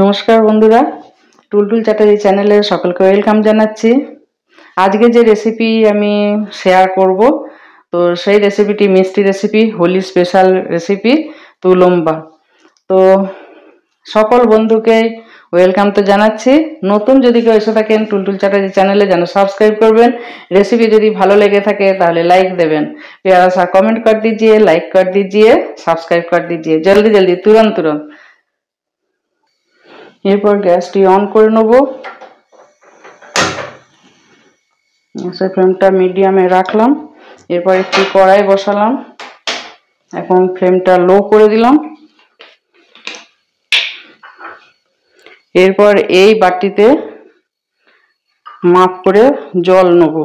নমস্কার বন্ধুরা, টুলটুল চ্যাটার্জি চ্যানেলে সকলকে ওয়েলকাম জানাচ্ছি। আজকে যে রেসিপি আমি শেয়ার করব, তো সেই রেসিপিটি মিষ্টি রেসিপি, হোলি স্পেশাল রেসিপি তুলম্বা। তো সকল বন্ধুকে ওয়েলকাম তো জানাচ্ছি। নতুন যদি কেউ এসে থাকেন টুলটুল চ্যাটার্জি চ্যানেলে যেন সাবস্ক্রাइब করবেন। रेसिपी यदि ভালো লেগে থাকে তাহলে লাইক দেবেন, प्यारा सा कमेंट कर दीजिए, लाइक कर दीजिए, सब्सक्राइब कर दीजिए, जल्दी जल्दी तुरंत तुरंत। এরপর গ্যাসটি অন করে নেব। গ্যাসের ফ্লেমটা মিডিয়ামে রাখলাম। এরপর একটি কড়াই বসালাম। এখন ফ্লেমটা লো করে দিলাম। এরপর এই বাটিতে মাপ করে জল নেব।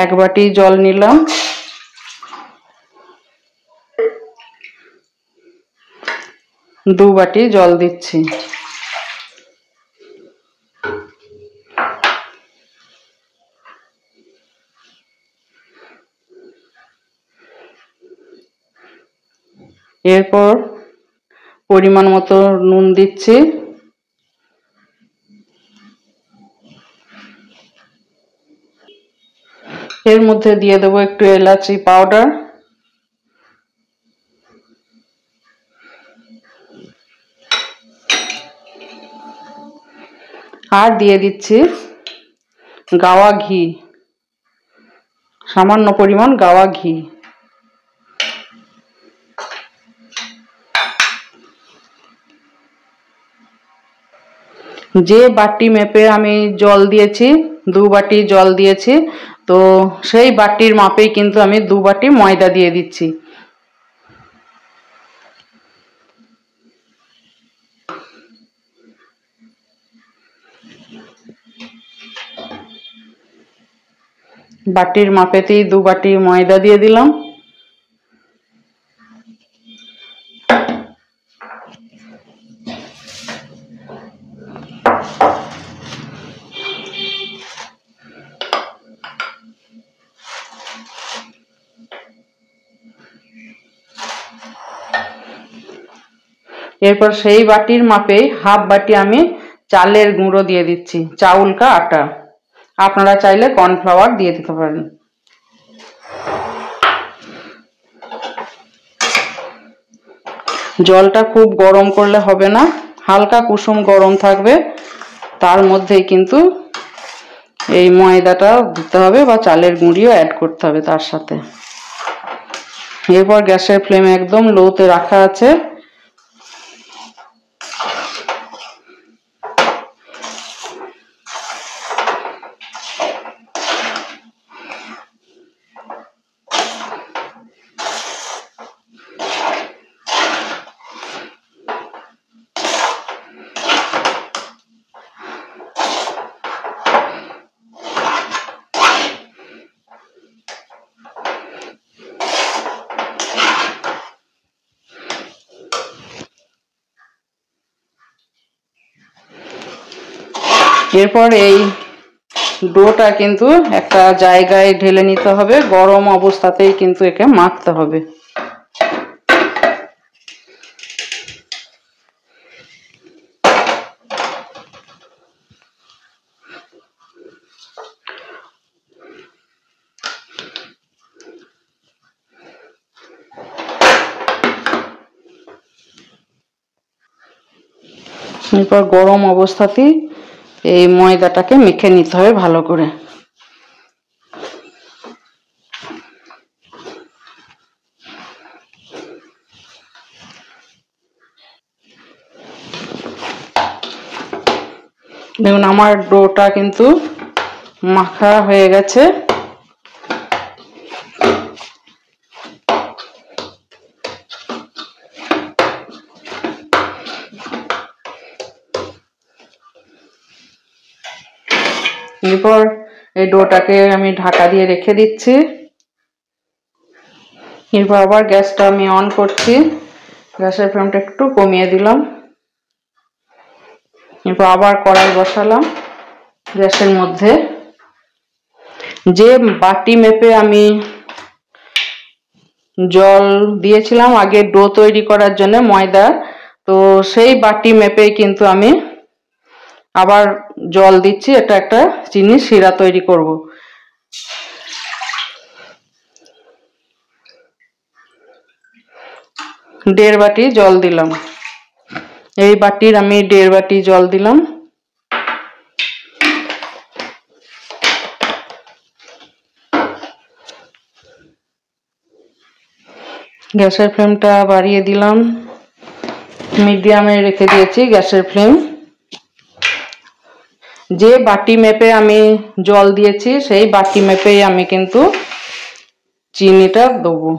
এক বাটি জল নিলাম। দু বাটি জল দিচ্ছি। এরপর পরিমাণ মতো নুন দিচ্ছি। এর মধ্যে দিয়ে দেবো একটু এলাচি পাউডার, আর দিয়ে দিচ্ছি গাওয়া ঘি, সামান্য পরিমাণ গাওয়া ঘি। যে বাটি মেপে আমি জল দিয়েছি, দু বাটি জল দিয়েছি, তো সেই বাটির মাপেই কিন্তু আমি দু বাটি ময়দা দিয়ে দিচ্ছি। বাটির মাপেতেই দু বাটি ময়দা দিয়ে দিলাম। এরপর সেই বাটির মাপেই হাফ বাটি আমি চালের গুঁড়ো দিয়ে দিচ্ছি, চাউল কা আটা। আপনারা চাইলে কর্নফ্লাওয়ার দিয়ে দিতে পারেন। জলটা খুব গরম করলে হবে না, হালকা কুসুম গরম থাকবে, তার মধ্যেই কিন্তু এই ময়দাটা দিতে হবে বা চালের গুঁড়িও অ্যাড করতে হবে তার সাথে। এরপর গ্যাসের ফ্লেম একদম লোতে রাখা আছে। এরপর এই ডোটা কিন্তু একটা জায়গায় ঢেলে নিতে হবে, গরম অবস্থাতেই কিন্তু একে মাখতে হবে। এরপর গরম অবস্থাতেই এই ময়দাটাকে মেখে নিতে হবে ভালো করে। দেখুন আমার ডোটা কিন্তু মাখা হয়ে গেছে। এরপর এই ডোটাকে আমি ঢাকা দিয়ে রেখে দিচ্ছি। এরপর আবার গ্যাসটা আমি অন করছি, গ্যাসের ফ্লেমটা একটু কমিয়ে দিলাম। এরপর আবার কড়াই বসালাম গ্যাসের মধ্যে। যে বাটি মেপে আমি জল দিয়েছিলাম আগে ডো তৈরি করার জন্য ময়দা, তো সেই বাটি মেপেই কিন্তু আমি আবার জল দিচ্ছি। এটা একটা চিনির শিরা তৈরি করব। দেড় বাটি জল দিলাম। এই বাটির আমি দেড় বাটি জল দিলাম। গ্যাসের ফ্লেমটা বাড়িয়ে দিলাম, মিডিয়ামে রেখে দিয়েছি গ্যাসের ফ্লেম। যে বাটি মেপে আমি জল দিয়েছি সেই বাটি মেপেই আমি কিন্তু চিনিটা দেবো।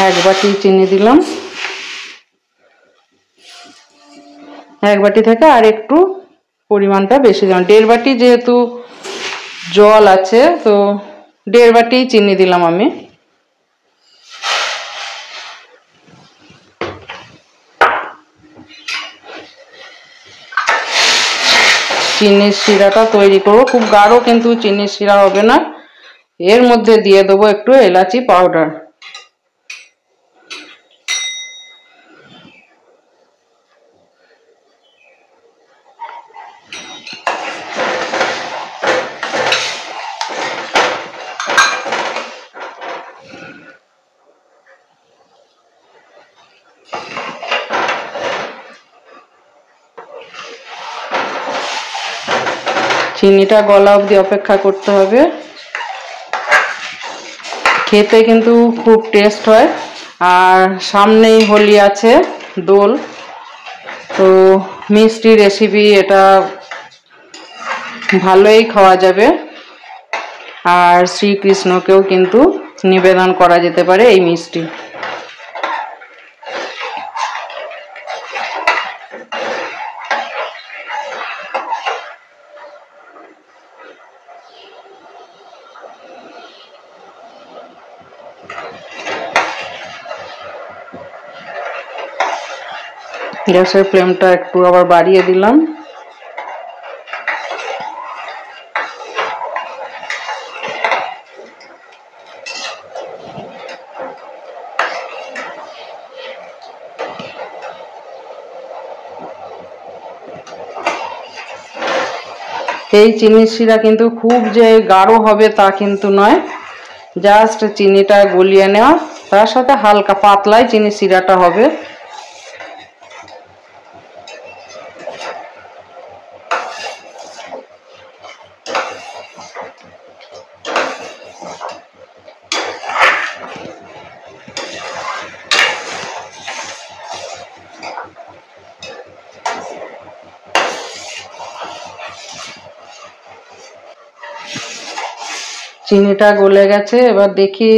এক বাটি চিনি দিলাম। এক বাটি থেকে আর একটু পরিমাণটা বেশি দিলাম, দেড় বাটি যেহেতু জল আছে তো দেড় বাটি চিনি দিলাম আমি। চিনির শিরাটা তৈরি করবো, খুব গাঢ় কিন্তু চিনির শিরা হবে না। এর মধ্যে দিয়ে দেবো একটু এলাচি পাউডার। চিনিটা গলা অবধি অপেক্ষা করতে হবে। খেতে কিন্তু খুব টেস্ট হয়। আর সামনেই হোলি আছে, দোল, তো মিষ্টি রেসিপি, এটা ভালোই খাওয়া যাবে। আর শ্রীকৃষ্ণকেও কিন্তু নিবেদন করা যেতে পারে এই মিষ্টি। গ্যাসের ফ্লেমটা একটু আবার বাড়িয়ে দিলাম। এই চিনির শিরা কিন্তু খুব যে গাঢ় হবে তা কিন্তু নয়, জাস্ট চিনিটা গলিয়ে নেওয়া, তার সাথে হালকা পাতলাই চিনির শিরাটা হবে। চিনিটা গলে গেছে, এবার দেখি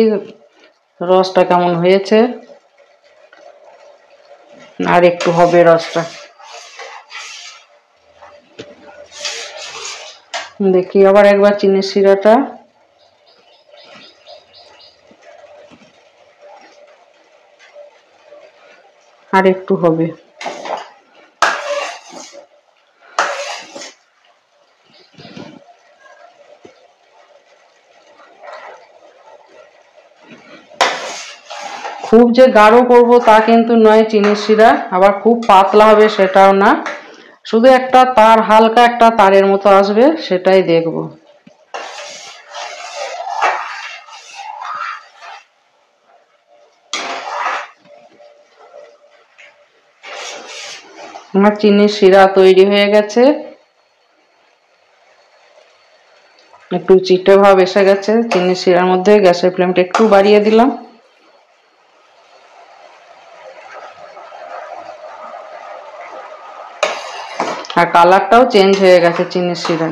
রসটা কেমন হয়েছে। আর একটু হবে রসটা, দেখি আবার একবার চিনির শিরাটা। আর একটু হবে। খুব যে গাঢ় করবো তা কিন্তু নয় চিনির শিরা, আবার খুব পাতলা হবে সেটাও না, শুধু একটা তার, হালকা একটা তারের মতো আসবে, সেটাই দেখব। আমার চিনির শিরা তৈরি হয়ে গেছে, একটু চিটে ভাব এসে গেছে চিনির শিরার মধ্যে। গ্যাসের ফ্লেমটা একটু বাড়িয়ে দিলাম। আর কালারটাও চেঞ্জ হয়ে গেছে চিনির শিরা।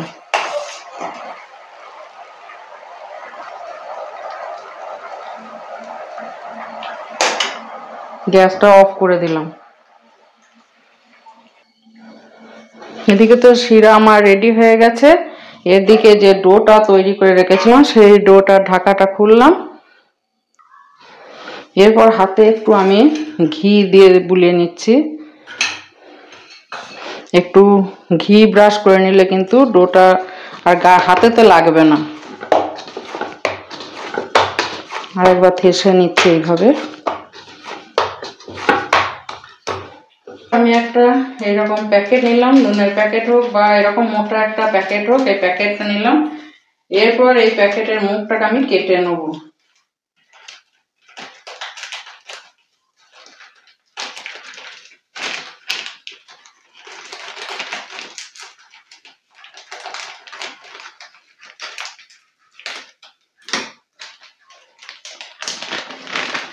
গ্যাসটা অফ করে দিলাম। এদিকে তো শিরা আমার রেডি হয়ে গেছে। এদিকে যে ডোটা তৈরি করে রেখেছিলাম সেই ডোটার ঢাকাটা খুললাম। এরপর হাতে একটু আমি ঘি দিয়ে বুলিয়ে নিচ্ছি। একটু ঘি ব্রাশ করে নিলে কিন্তু ডোটা আর হাতেতে লাগবে না। আরেকবার থেসে নিচ্ছি এইভাবে। আমি একটা এরকম প্যাকেট নিলাম, নুনের প্যাকেট হোক বা এরকম মোটা একটা প্যাকেট হোক, এই প্যাকেটটা নিলাম। এরপর এই প্যাকেটের মুখটাকে আমি কেটে নেব।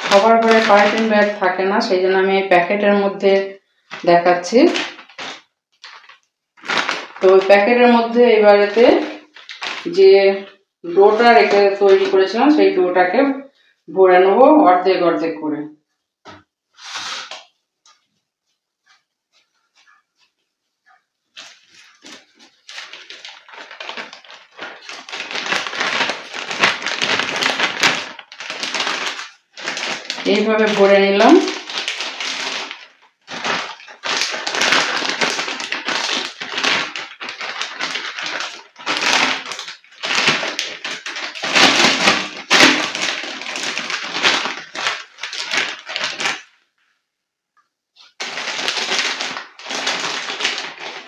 সবার ঘরে পলিথিন ব্যাগ থাকে না, সেই জন্য আমি এই প্যাকেটের মধ্যে দেখাচ্ছি। তো ওই প্যাকেটের মধ্যে এবারেতে যে ডোটা রেখে তৈরি করেছিলাম সেই ডোটাকে ভরে নেবো অর্ধেক অর্ধেক করে। এইভাবে ভরে নিলাম।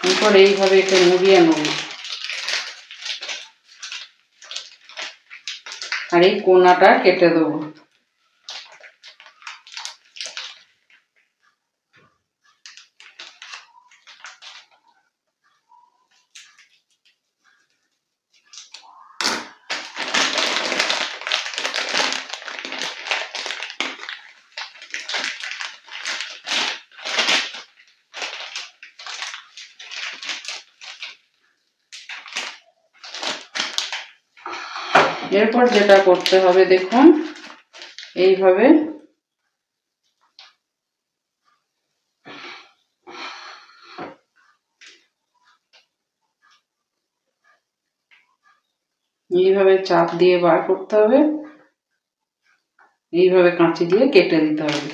এরপর এইভাবে একটু মুড়িয়ে নেব, আর এই কোনাটা কেটে দেবো। এরপর যেটা করতে হবে দেখুন, এইভাবে চাপ দিয়ে বার করতে হবে, এইভাবে কাঁচি দিয়ে কেটে দিতে হবে।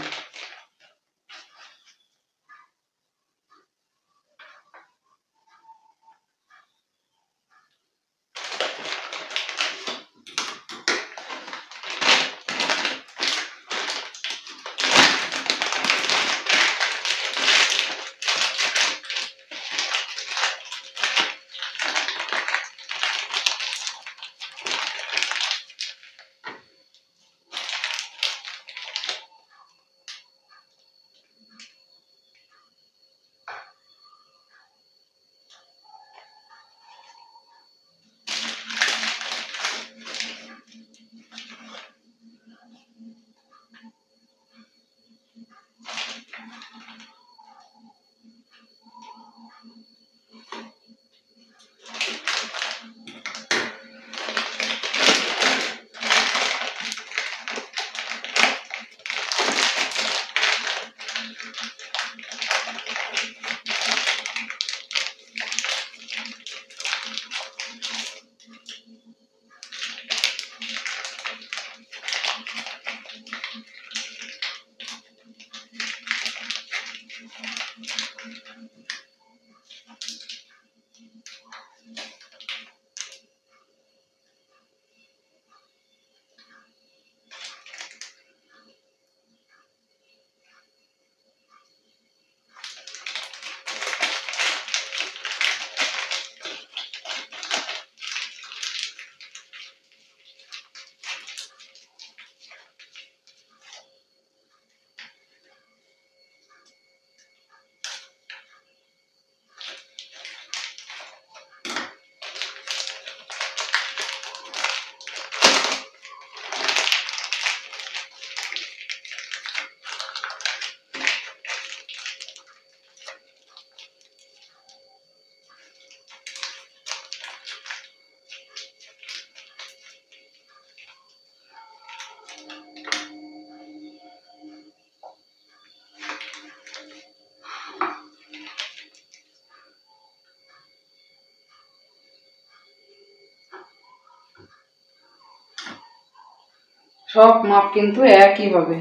সব মাপ কিন্তু একই হবে।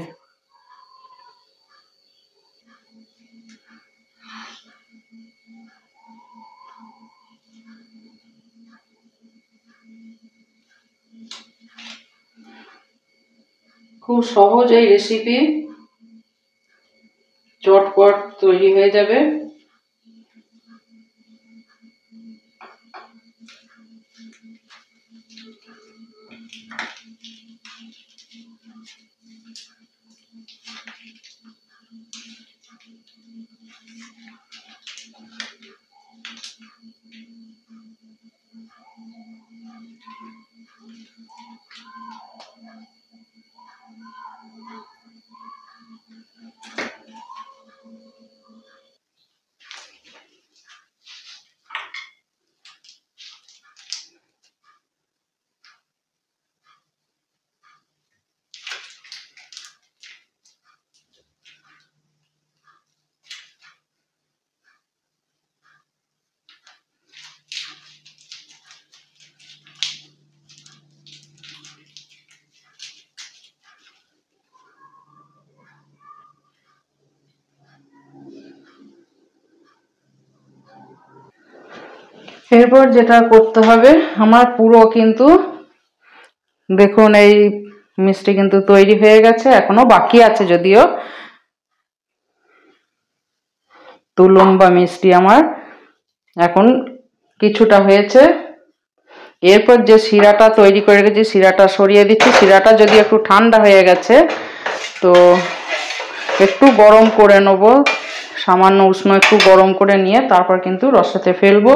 খুব সহজ এই রেসিপি, চটপট তৈরি হয়ে যাবে। এরপর যেটা করতে হবে, আমার পুরো কিন্তু দেখুন এই মিষ্টি কিন্তু তৈরি হয়ে গেছে, এখনো বাকি আছে যদিও। তুলুম্বা মিষ্টি আমার এখন কিছুটা হয়েছে। এরপর যে শিরাটা তৈরি করে রেখেছি শিরাটা সরিয়ে দিচ্ছি। শিরাটা যদি একটু ঠান্ডা হয়ে গেছে তো একটু গরম করে নেব, সামান্য উষ্ণ একটু গরম করে নিয়ে তারপর কিন্তু রসাতে ফেলবো।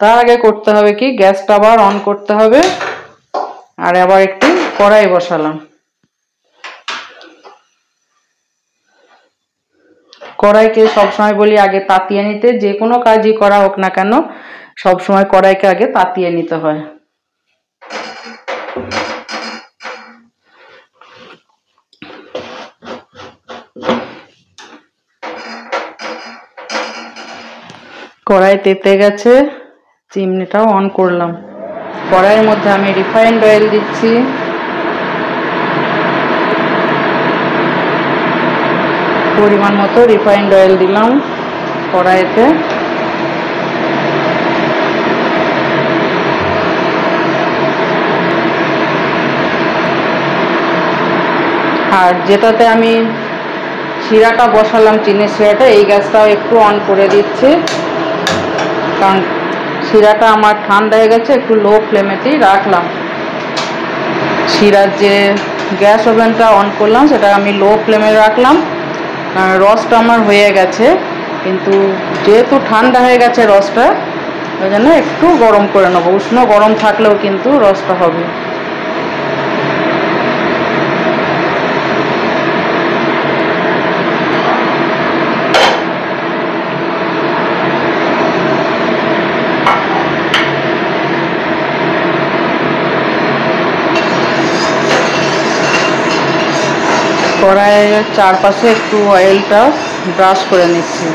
তার আগে করতে হবে কি, গ্যাসটা আবার অন করতে হবে, আর আবার একটু কড়াই বসালাম। কড়াইকে সবসময় বলি আগে তাতিয়ে নিতে, যে কোনো কাজই করা হোক না কেন সবসময় কড়াইকে আগে তাতিয়ে নিতে হয়। কড়াই তেতে গেছে, চিমনিটাও অন করলাম। কড়াইয়ের মধ্যে আমি রিফাইন্ড অয়েল দিচ্ছি। পরিমাণ মতো রিফাইন্ড অয়েল দিলাম কড়াইতে। আর যেটাতে আমি শিরাটা বসালাম, চিনির শিরাটা, এই গ্যাসটাও একটু অন করে দিচ্ছি, কারণ শিরাটা আমার ঠান্ডা হয়ে গেছে, একটু লো ফ্লেমেতেই রাখলাম। শিরার যে গ্যাস ওভেনটা অন করলাম সেটা আমি লো ফ্লেমে রাখলাম। রসটা আমার হয়ে গেছে, কিন্তু যেহেতু ঠান্ডা হয়ে গেছে রসটা, ওই জন্য একটু গরম করে নেবো। উষ্ণ গরম থাকলেও কিন্তু রসটা হবে। কড়াইয়ের চারপাশে একটু অয়েলটা ব্রাশ করে নিচ্ছি।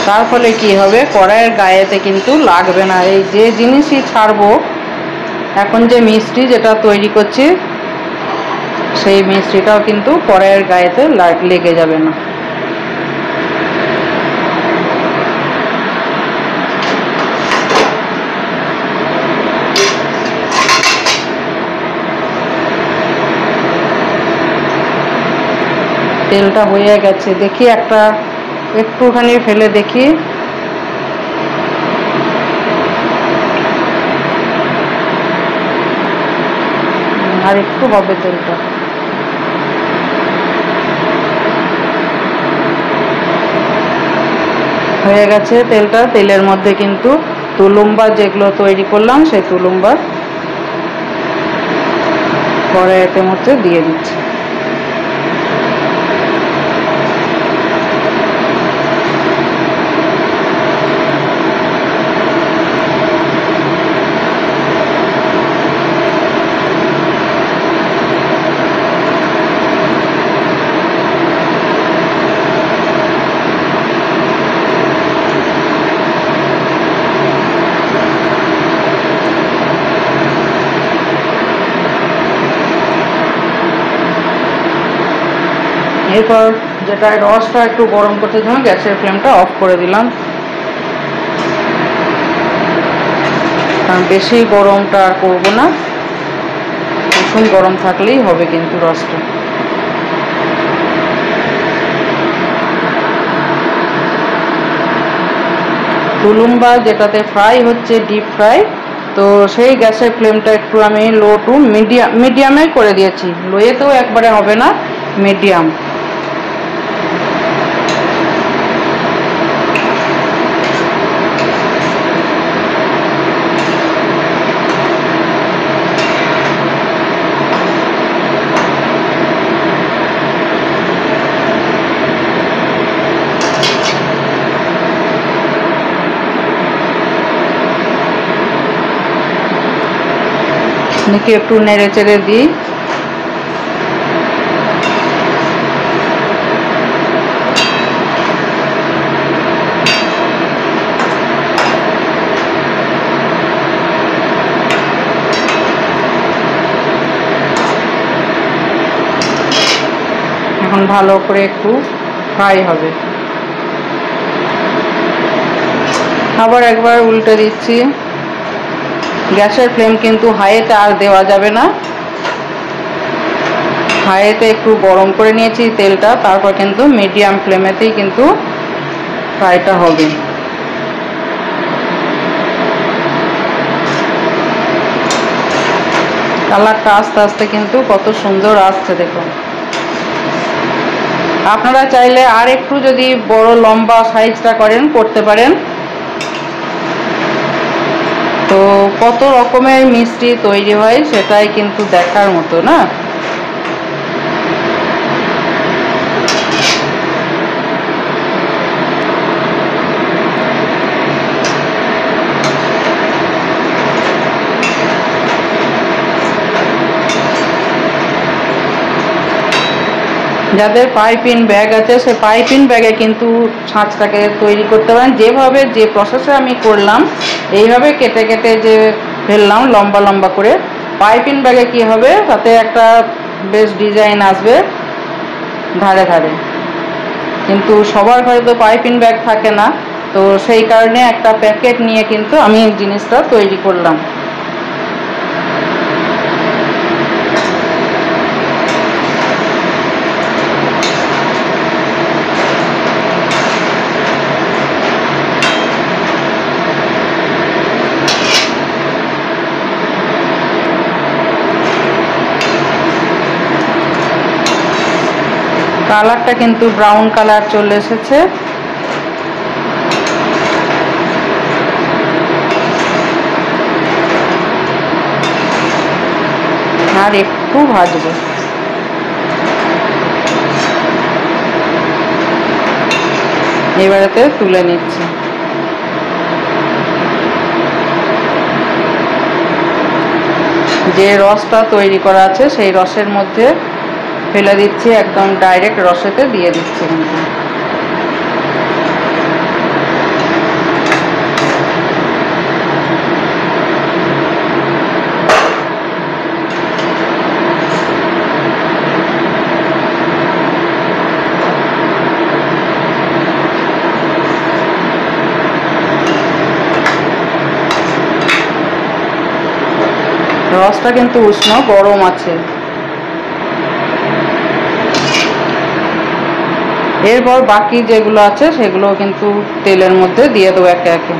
তার ফলে কি হবে, কড়াইয়ের গায়েতে কিন্তু লাগবে না। এই যে জিনিসই ছাড়বো, এখন যে মিষ্টি যেটা তৈরি করছি সেই মিষ্টিটাও কিন্তু কড়াইয়ের গায়েতে লেগে যাবে না। তেলটা হয়ে গেছে, দেখি একটুখানি ফেলে দেখি। আর একটু হবে তেলটা। হয়ে গেছে তেলটা। তেলের মধ্যে কিন্তু তুলুম্বা যেগুলো তৈরি করলাম সেই তুলুম্বা কড়াইয়ের মধ্যে দিয়ে দিচ্ছি। এরপর যেটা রসটা একটু গরম করতে জন্য গ্যাসের ফ্লেমটা অফ করে দিলাম, কারণ বেশি গরমটা আর করবো না। কুসুম গরম থাকলেই হবে কিন্তু রসটা। তুলুম্বা যেটাতে ফ্রাই হচ্ছে, ডিপ ফ্রাই, তো সেই গ্যাসের ফ্লেমটা একটু আমি লো টু মিডিয়ামে করে দিয়েছি। লোয়েতেও একবারে হবে না, মিডিয়াম। নিচে একটু নেড়ে চেড়ে দিই। এখন ভালো করে একটু ফ্রাই হবে। আবার একবার উল্টে দিচ্ছি। গ্যাসের ফ্লেম কিন্তু হাইতে আর দেওয়া যাবে না। হাইতে একটু গরম করে নিয়েছি তেলটা, তারপর কিন্তু মিডিয়াম ফ্লেমেতেই কিন্তু ফ্রাইটা হবে। কালারটা আস্তে আস্তে কিন্তু কত সুন্দর আসছে দেখুন। আপনারা চাইলে আর একটু যদি বড় লম্বা সাইজটা করতে পারেন। তো কত রকমের মিষ্টি তৈরি হয় সেটাই কিন্তু দেখার মতো না। যাদের পাইপিং ব্যাগ আছে, সে পাইপিং ব্যাগে কিন্তু ছাঁচটাকে তৈরি করতে পারেন। যেভাবে যে প্রসেসে আমি করলাম, এইভাবে কেটে কেটে যে ফেললাম লম্বা লম্বা করে, পাইপিং ব্যাগে কি হবে, তাতে একটা বেশ ডিজাইন আসবে ধারে ধারে। কিন্তু সবার ঘরে তো পাইপিং ব্যাগ থাকে না, তো সেই কারণে একটা প্যাকেট নিয়ে কিন্তু আমি জিনিসটা তৈরি করলাম। কালারটা কিন্তু ব্রাউন কালার চলে এসেছে। আর একটু ভাজবো। এবারেতে তুলে নিচ্ছি। যে রসটা তৈরি করা আছে সেই রসের মধ্যে ফেলে দিচ্ছি, একদম ডাইরেক্ট রসেতে দিয়ে দিচ্ছি। কিন্তু রসটা কিন্তু উষ্ণ গরম আছে। এরপর বাকি যেগুলো আছে সেগুলো কিন্তু তেলের মধ্যে দিয়ে দেবো একে একে।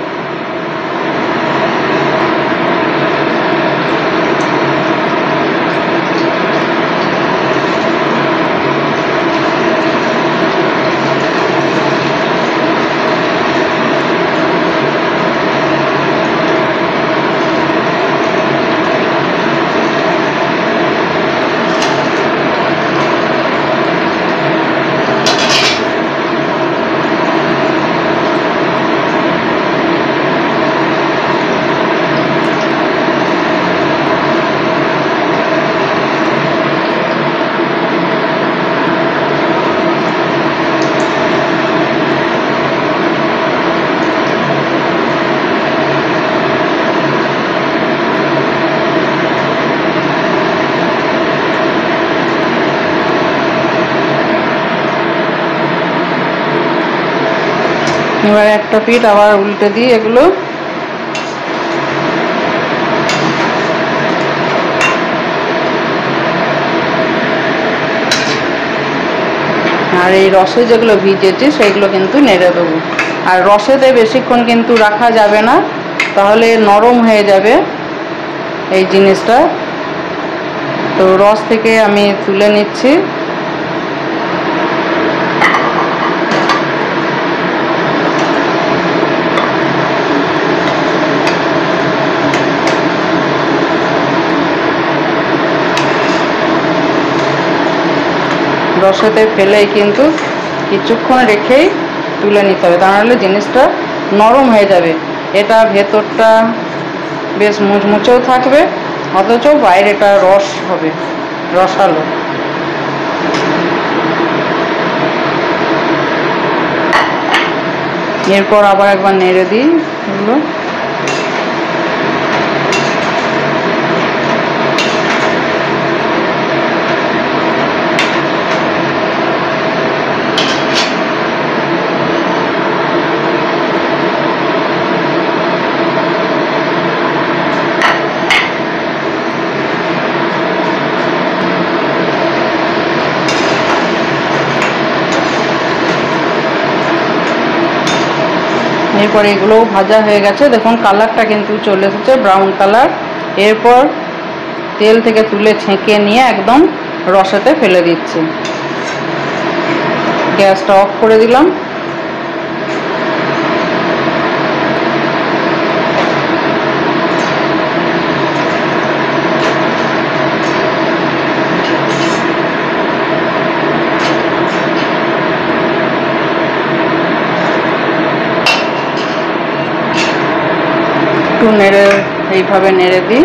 এবার একটা পিঠ আবার উল্টে দিই এগুলো। আর এই রসে যেগুলো ভিজেছে সেগুলো কিন্তু নেড়ে দেবো। আর রসেতে বেশিক্ষণ কিন্তু রাখা যাবে না, তাহলে নরম হয়ে যাবে এই জিনিসটা। তো রস থেকে আমি তুলে নিচ্ছি। রসেতে ফেলেই কিন্তু কিছুক্ষণ রেখেই তুলে নিতে হবে, তা নাহলে জিনিসটা নরম হয়ে যাবে। এটা ভেতরটা বেশ মুচমুচেও থাকবে, অথচ বাইরেটা রস হবে, রসালো। এরপর আবার একবার নেড়ে দিই এগুলো। এরপর এগুলোও ভাজা হয়ে গেছে, দেখুন কালারটা কিন্তু চলে এসেছে ব্রাউন কালার। এরপর তেল থেকে তুলে ছেঁকে নিয়ে একদম রসেতে ফেলে দিচ্ছি। গ্যাসটা অফ করে দিলাম। একটু নেড়ে এইভাবে নেড়ে দিই,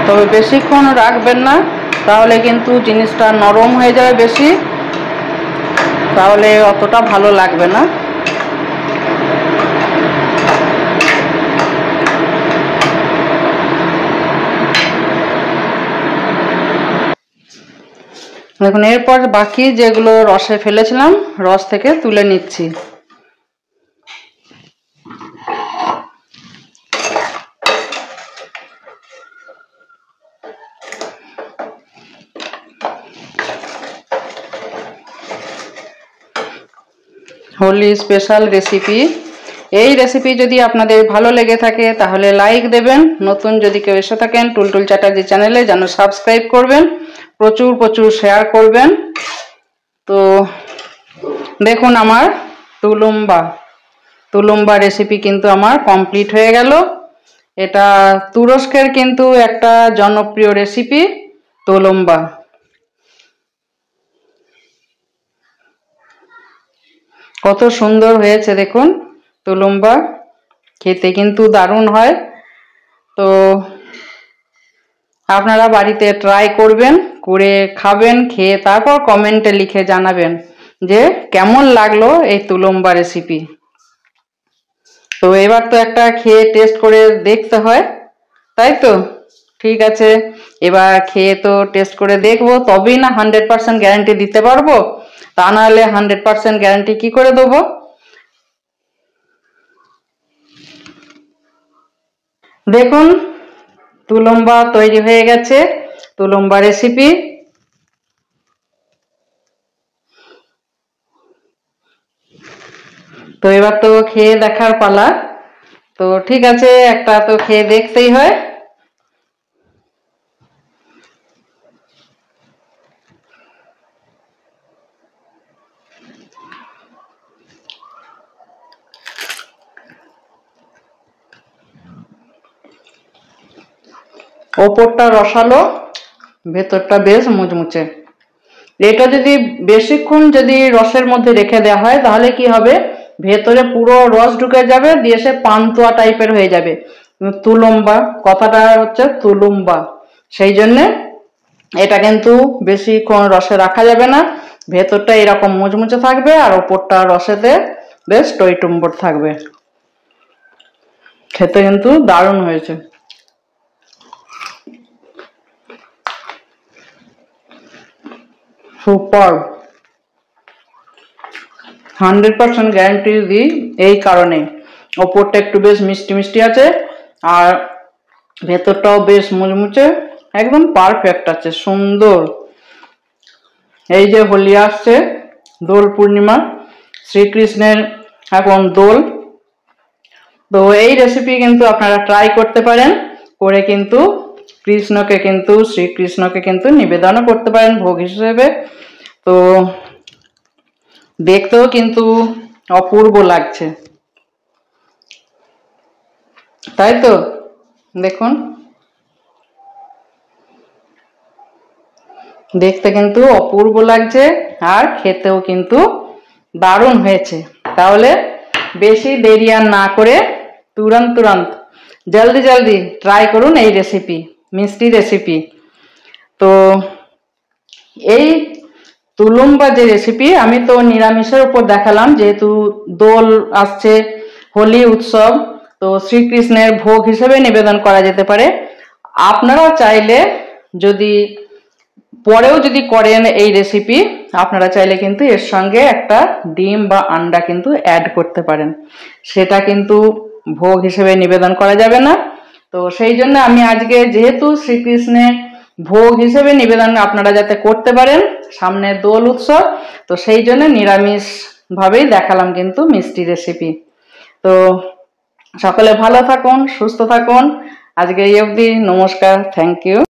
তবে বেশিক্ষণ রাখবেন না, তাহলে কিন্তু জিনিসটা নরম হয়ে যাবে বেশি, তাহলে অতটা ভালো লাগবে না। দেখুন এরপর বাকি যেগুলো রসে ফেলেছিলাম রস থেকে তুলে নিচ্ছি। Holi special recipe. এই রেসিপি যদি আপনাদের ভালো লেগে থাকে তাহলে লাইক দেবেন, নতুন যদি কেউ এসে থাকেন টুলটুল চ্যাটার্জি চ্যানেলে যেন সাবস্ক্রাইব করবেন, প্রচুর প্রচুর শেয়ার করবেন। তো দেখুন আমার তুলুম্বা রেসিপি কিন্তু আমার কমপ্লিট হয়ে গেল। এটা তুরস্কের কিন্তু একটা জনপ্রিয় রেসিপি তুলুম্বা। কত সুন্দর হয়েছে দেখুন তুলুম্বা, খেতে কিন্তু দারুণ হয়। তো আপনারা বাড়িতে ট্রাই করবেন, করে খাবেন, খেয়ে তারপর কমেন্টে লিখে জানাবেন যে কেমন লাগলো এই তুলুম্বা রেসিপি। তো এবার তো একটা খেয়ে টেস্ট করে দেখতে হয়, তাই তো? ঠিক আছে, এবার খেয়ে তো টেস্ট করে দেখবো, তবেই না 100% গ্যারান্টি দিতে পারবো, তা নাহলে 100% গ্যারান্টি কি করে দেবো। দেখুন তুলুম্বা তৈরি হয়ে গেছে, তুলুম্বা রেসিপি। তো এবার তো খেয়ে দেখার পালা। তো ঠিক আছে, একটা তো খেয়ে দেখতেই হয়। ওপরটা রসালো, ভেতরটা বেশ মুচমুচে। এটা যদি বেশিক্ষণ যদি রসের মধ্যে রেখে দেওয়া হয় তাহলে কি হবে, ভেতরে পুরো রস ঢুকে যাবে, দিয়ে সে পান্তুয়া টাইপের হয়ে যাবে। তুলুম্বা কথাটা হচ্ছে তুলুম্বা, সেই জন্যে এটা কিন্তু বেশিক্ষণ রসে রাখা যাবে না। ভেতরটা এরকম মুচমুচে থাকবে আর ওপরটা রসেতে বেশ টইটুম্বর থাকবে। খেতে কিন্তু দারুণ হয়েছে। সুপার, 100% গ্যারান্টি দিই এই কারণে, ওপরটা একটু বেশ মিষ্টি মিষ্টি আছে আর ভেতরটাও বেশ মুচমুচে, একদম পারফেক্ট আছে, সুন্দর। এই যে হোলি আসছে, দোল পূর্ণিমা, শ্রীকৃষ্ণের এখন দোল। তো এই রেসিপি কিন্তু আপনারা ট্রাই করতে পারেন, করে কিন্তু শ্রীকৃষ্ণকে কিন্তু নিবেদনও করতে পারেন ভোগ হিসেবে। তো দেখতেও কিন্তু অপূর্ব লাগছে, তাই তো? দেখুন, দেখতে কিন্তু অপূর্ব লাগছে, আর খেতেও কিন্তু দারুণ হয়েছে। তাহলে বেশি দেরি আর না করে তুরন্ত জলদি ট্রাই করুন এই রেসিপি, মিষ্টি রেসিপি। তো এই তুলুম্বা যে রেসিপি, আমি তো নিরামিষের উপর দেখালাম, যেহেতু দোল আসছে, হোলি উৎসব, তো শ্রীকৃষ্ণের ভোগ হিসেবে নিবেদন করা যেতে পারে। আপনারা চাইলে যদি পরেও যদি করেন এই রেসিপি, আপনারা চাইলে কিন্তু এর সঙ্গে একটা ডিম বা আন্ডা কিন্তু অ্যাড করতে পারেন, সেটা কিন্তু ভোগ হিসেবে নিবেদন করা যাবে না। তো সেই জন্য আমি আজকে, যেহেতু শ্রীকৃষ্ণের ভোগ হিসেবে নিবেদন আপনারা যাতে করতে পারেন, সামনে দোল উৎসব, তো সেই জন্য নিরামিষ ভাবেই দেখালাম কিন্তু মিষ্টি রেসিপি। তো সকলে ভালো থাকুন, সুস্থ থাকুন। আজকে এই অবধি, নমস্কার, থ্যাংক ইউ।